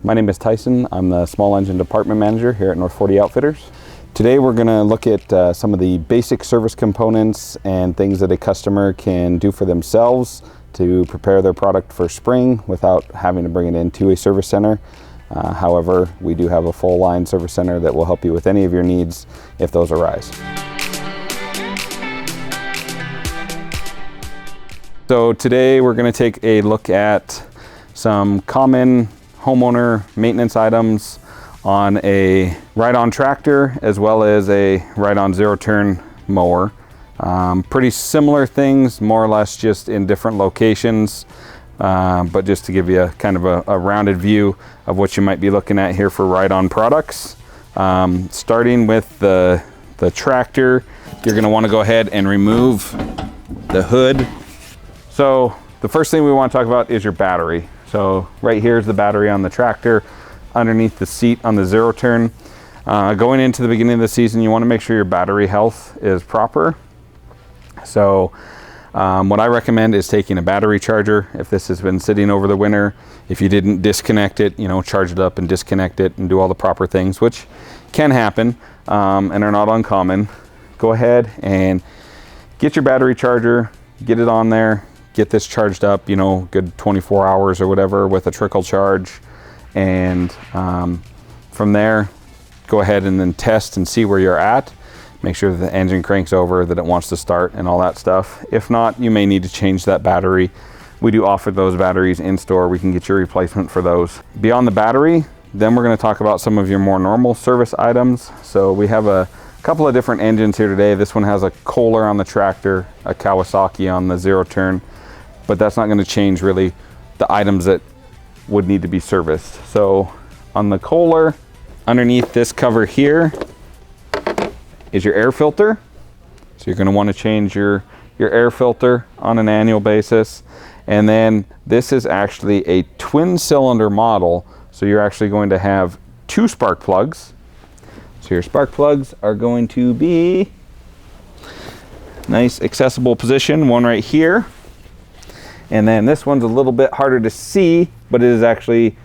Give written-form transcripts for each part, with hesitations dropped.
My name is Tyson. I'm the Small Engine Department Manager here at North 40 Outfitters. Today we're going to look at some of the basic service components and things that a customer can do for themselves to prepare their product for spring without having to bring it into a service center. However, we do have a full line service center that will help you with any of your needs if those arise. So today we're going to take a look at some common homeowner maintenance items on a ride-on tractor as well as a ride-on zero-turn mower. Pretty similar things, more or less just in different locations, but just to give you kind of a rounded view of what you might be looking at here for ride-on products. Starting with the tractor, you're going to want to go ahead and remove the hood. So the first thing we want to talk about is your battery. So right here is the battery on the tractor underneath the seat on the zero turn. Going into the beginning of the season, you want to make sure your battery health is proper. So what I recommend is taking a battery charger. If this has been sitting over the winter, if you didn't disconnect it, charge it up and disconnect it and do all the proper things, which can happen and are not uncommon. Go ahead and get your battery charger, get it on there, get this charged up, good 24 hours or whatever with a trickle charge. And from there, go ahead and then test and see where you're at. Make sure that the engine cranks over, that it wants to start and all that stuff. If not, you may need to change that battery. We do offer those batteries in store. We can get your replacement for those. Beyond the battery, then we're going to talk about some of your more normal service items. So we have a couple of different engines here today. This one has a Kohler on the tractor, a Kawasaki on the zero turn, but that's not going to change really the items that would need to be serviced. So on the Kohler, underneath this cover here is your air filter. So you're going to want to change your air filter on an annual basis. And then this is actually a twin cylinder model. So you're actually going to have two spark plugs. So your spark plugs are going to be nice accessible position, one right here. And then this one's a little bit harder to see, but it is actually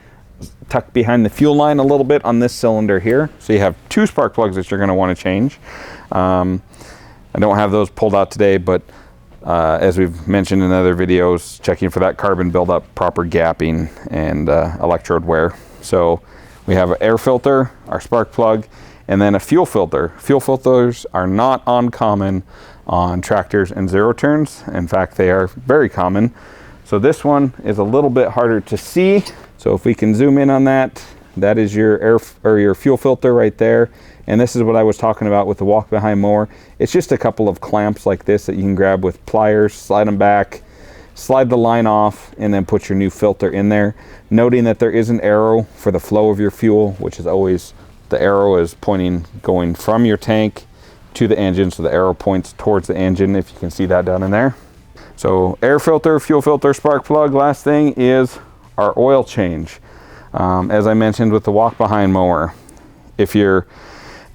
tucked behind the fuel line a little bit on this cylinder here. So you have two spark plugs that you're going to want to change. I don't have those pulled out today, but as we've mentioned in other videos, checking for that carbon buildup, proper gapping, and electrode wear. So we have an air filter, our spark plug, and then a fuel filter. Fuel filters are not uncommon on tractors and zero turns. In fact, they are very common. So this one is a little bit harder to see. So if we can zoom in on that, that is your air or your fuel filter right there. And this is what I was talking about with the walk behind mower. It's just a couple of clamps like this that you can grab with pliers, slide them back, slide the line off, and then put your new filter in there. Noting that there is an arrow for the flow of your fuel, which is always, the arrow is pointing, going from your tank to the engine. So the arrow points towards the engine, if you can see that down in there. So air filter, fuel filter, spark plug. Last thing is our oil change. As I mentioned with the walk behind mower, if your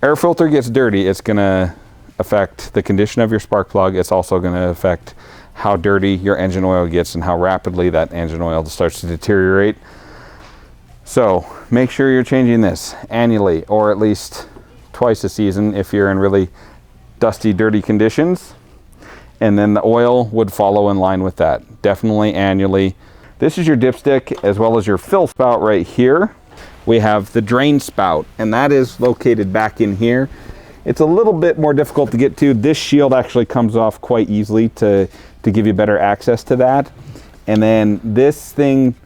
air filter gets dirty, it's going to affect the condition of your spark plug. It's also going to affect how dirty your engine oil gets and how rapidly that engine oil starts to deteriorate. So make sure you're changing this annually, or at least twice a season if you're in really dusty, dirty conditions. And then the oil would follow in line with that, definitely annually. This is your dipstick as well as your fill spout right here. We have the drain spout, and that is located back in here. It's a little bit more difficult to get to. This shield actually comes off quite easily to give you better access to that. And then this thing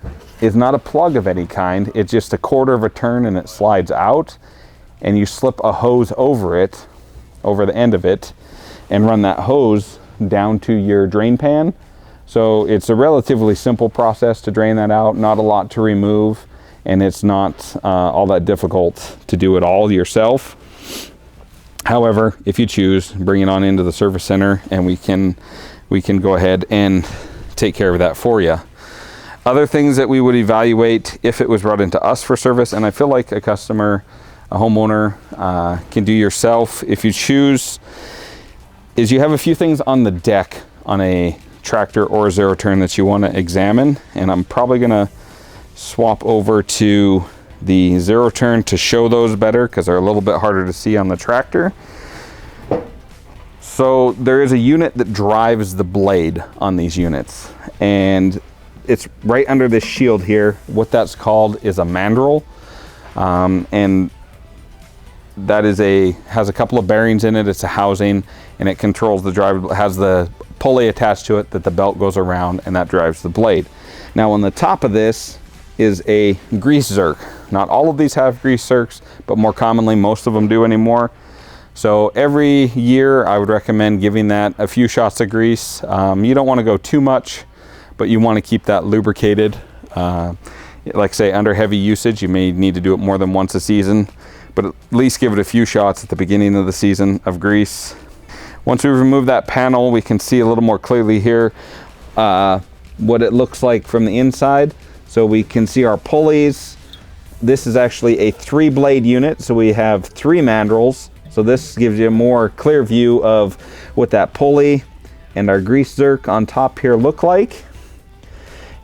is not a plug of any kind. It's just a quarter of a turn and it slides out, and you slip a hose over it, over the end of it, and run that hose down to your drain pan. So it's a relatively simple process to drain that out, not a lot to remove, and it's not all that difficult to do it all yourself. However, if you choose, bring it on into the service center and we can go ahead and take care of that for you. Other things that we would evaluate if it was brought into us for service, and I feel like a customer, a homeowner can do yourself if you choose, is you have a few things on the deck on a tractor or a zero turn that you want to examine. And I'm probably going to swap over to the zero turn to show those better because they're a little bit harder to see on the tractor. So there is a unit that drives the blade on these units, and it's right under this shield here. What that's called is a mandrel, and that is has a couple of bearings in it. It's a housing, and it controls the drive. It has the pulley attached to it that the belt goes around, and that drives the blade. Now on the top of this is a grease zerk. Not all of these have grease zerks, but more commonly most of them do anymore. So every year I would recommend giving that a few shots of grease. You don't want to go too much, but you want to keep that lubricated. Like say under heavy usage, you may need to do it more than once a season, but at least give it a few shots at the beginning of the season of grease. Once we remove that panel, we can see a little more clearly here what it looks like from the inside. So we can see our pulleys. This is actually a 3-blade unit, so we have 3 mandrels. So this gives you a more clear view of what that pulley and our grease zerk on top here look like.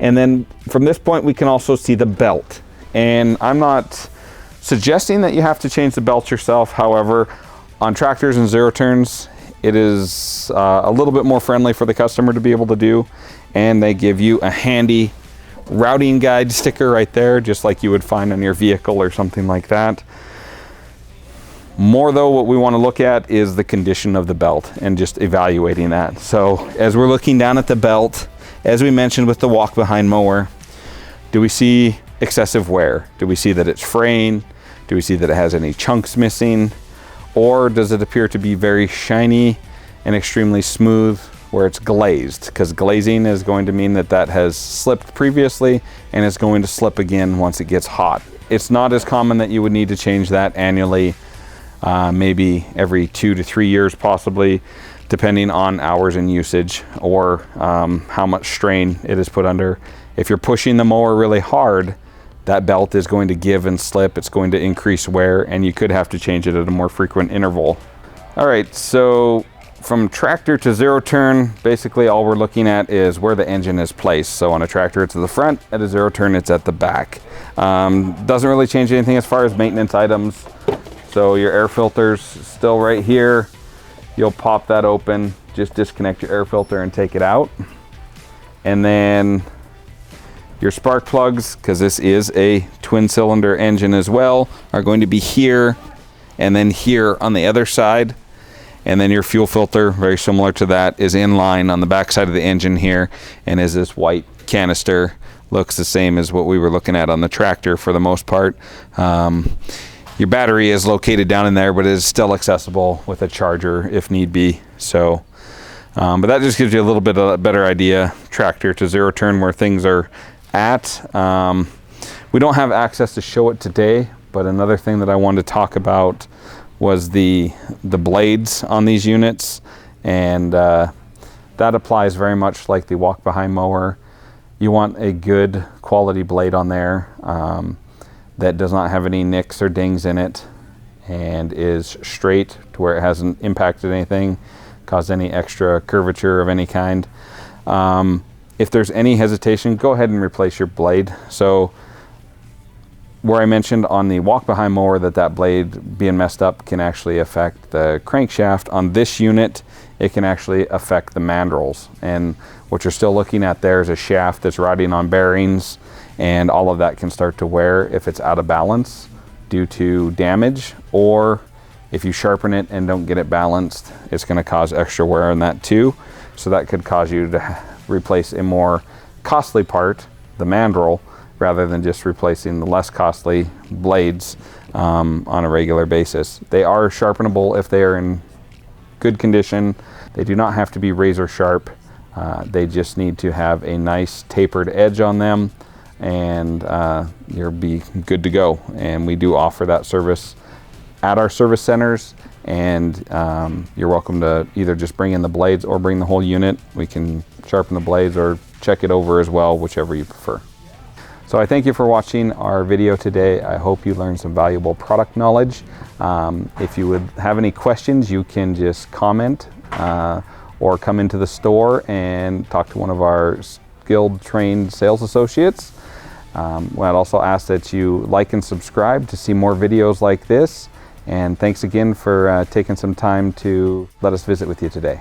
And then from this point, we can also see the belt. And I'm not suggesting that you have to change the belt yourself. However, on tractors and zero turns, it is a little bit more friendly for the customer to be able to do. And they give you a handy routing guide sticker right there, just like you would find on your vehicle or something like that. More though, what we want to look at is the condition of the belt and just evaluating that. So as we're looking down at the belt, as we mentioned with the walk behind mower, do we see excessive wear? Do we see that it's fraying? Do we see that it has any chunks missing? Or does it appear to be very shiny and extremely smooth where it's glazed? Because glazing is going to mean that that has slipped previously and it's going to slip again once it gets hot. It's not as common that you would need to change that annually. Maybe every 2 to 3 years possibly, depending on hours and usage or how much strain it is put under. If you're pushing the mower really hard, that belt is going to give and slip. It's going to increase wear, and you could have to change it at a more frequent interval. All right, so from tractor to zero turn, basically all we're looking at is where the engine is placed. So on a tractor, it's at the front. At a zero turn, it's at the back. Doesn't really change anything as far as maintenance items. So your air filter's still right here. You'll pop that open, just disconnect your air filter and take it out. And then your spark plugs, because this is a twin cylinder engine as well, are going to be here and then here on the other side. And then your fuel filter, very similar to that, is in line on the back side of the engine here, and is this white canister. Looks the same as what we were looking at on the tractor for the most part. Your battery is located down in there, but it is still accessible with a charger if need be. So, but that just gives you a little bit of a better idea, tractor to zero turn, where things are at. We don't have access to show it today, but another thing that I wanted to talk about was the blades on these units, and that applies very much like the walk behind mower. You want a good quality blade on there that does not have any nicks or dings in it and is straight to where it hasn't impacted anything, caused any extra curvature of any kind. If there's any hesitation, go ahead and replace your blade. So where I mentioned on the walk behind mower that blade being messed up can actually affect the crankshaft, on this unit it can actually affect the mandrels. And what you're still looking at there is a shaft that's riding on bearings, and all of that can start to wear if it's out of balance due to damage, or if you sharpen it and don't get it balanced, it's going to cause extra wear on that too. So that could cause you to replace a more costly part, the mandrel, rather than just replacing the less costly blades on a regular basis. They are sharpenable if they are in good condition. They do not have to be razor sharp. They just need to have a nice tapered edge on them, and you'll be good to go. And we do offer that service at our service centers, and you're welcome to either just bring in the blades or bring the whole unit. We can sharpen the blades or check it over as well, whichever you prefer. So I thank you for watching our video today. I hope you learned some valuable product knowledge. If you would have any questions, you can just comment or come into the store and talk to one of our skilled, trained sales associates. I'd also ask that you like and subscribe to see more videos like this. And thanks again for taking some time to let us visit with you today.